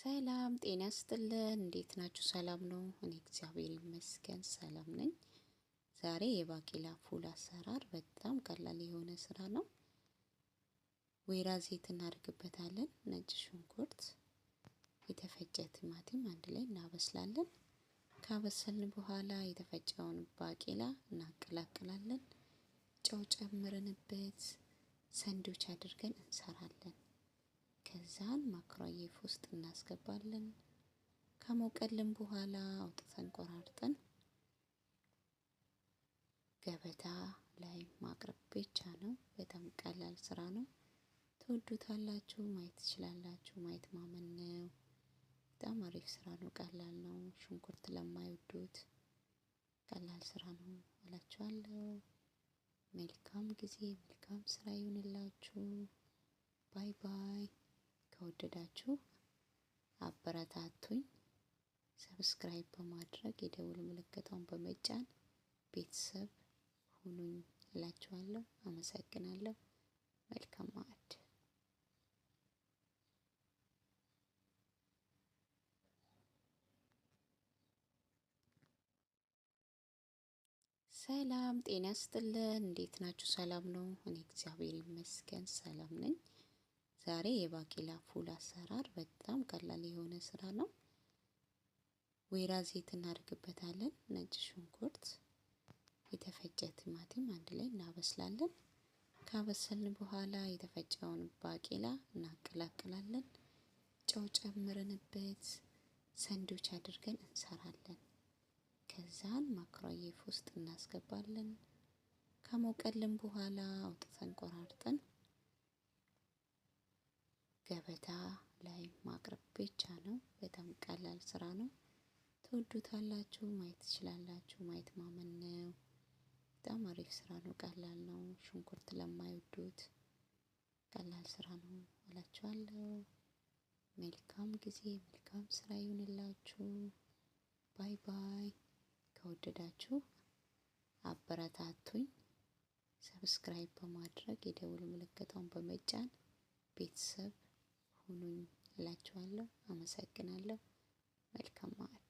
ሰላም ጤና ይስጥልን። እንዴት ናችሁ? ሰላም ነው? እኔ እግዚአብሔር ይመስገን ሰላም ነኝ። ዛሬ የባቄላ ፉል አሰራር በጣም ቀላል የሆነ ስራ ነው። ወይራ ዘይት እናደርግበታለን፣ ነጭ ሽንኩርት፣ የተፈጨ ቲማቲም አንድ ላይ እናበስላለን። ካበሰልን በኋላ የተፈጨውን ባቄላ እናቀላቅላለን። ጨው ጨምረንበት ሳንድዊች አድርገን እንሰራለን። ከዛን ማይክሮዌቭ ውስጥ እናስገባለን። ከሞቀልን በኋላ አውጥተን ቆራርጠን ገበታ ላይ ማቅረብ ብቻ ነው። በጣም ቀላል ስራ ነው። ትወዱታላችሁ፣ ማየት ትችላላችሁ። ማየት ማመን ነው። በጣም አሪፍ ስራ ነው። ቀላል ነው። ሽንኩርት ለማይወዱት ቀላል ስራ ነው እላችኋለሁ። መልካም ጊዜ፣ መልካም ስራ ይሁንላችሁ። ባይ ባይ። ከወደዳችሁ አበረታቱኝ። ሰብስክራይብ በማድረግ የደውል ምልክቷን በመጫን ቤተሰብ ሁኑኝ እላችኋለሁ። አመሰግናለሁ። መልካም ማዕድ። ሰላም ጤና ይስጥልን። እንዴት ናችሁ? ሰላም ነው? እኔ እግዚአብሔር ይመስገን ሰላም ነኝ። ዛሬ የባቄላ ፉል አሰራር በጣም ቀላል የሆነ ስራ ነው። ወይራ ዘይት እናደርግበታለን፣ ነጭ ሽንኩርት፣ የተፈጨ ቲማቲም አንድ ላይ እናበስላለን። ካበሰልን በኋላ የተፈጨውን ባቄላ እናቀላቅላለን። ጨው ጨምረንበት ሳንድዊች አድርገን እንሰራለን። ከዛን ማይክሮዌቭ ውስጥ እናስገባለን። ከሞቀልን በኋላ አውጥተን ቆራርጠን ገበታ ላይ ማቅረብ ብቻ ነው። በጣም ቀላል ስራ ነው። ትወዱታላችሁ፣ ማየት ትችላላችሁ። ማየት ማመን ነው። በጣም አሪፍ ስራ ነው። ቀላል ነው። ሽንኩርት ለማይወዱት ቀላል ስራ ነው እላችኋለሁ። መልካም ጊዜ፣ መልካም ስራ ይሁንላችሁ። ባይ ባይ። ከወደዳችሁ አበረታቱኝ። ሰብስክራይብ በማድረግ የደውል ምልክቷን በመጫን ቤተሰብ ሁኑኝ እላችኋለሁ። አመሰግናለሁ። መልካም ማዕድ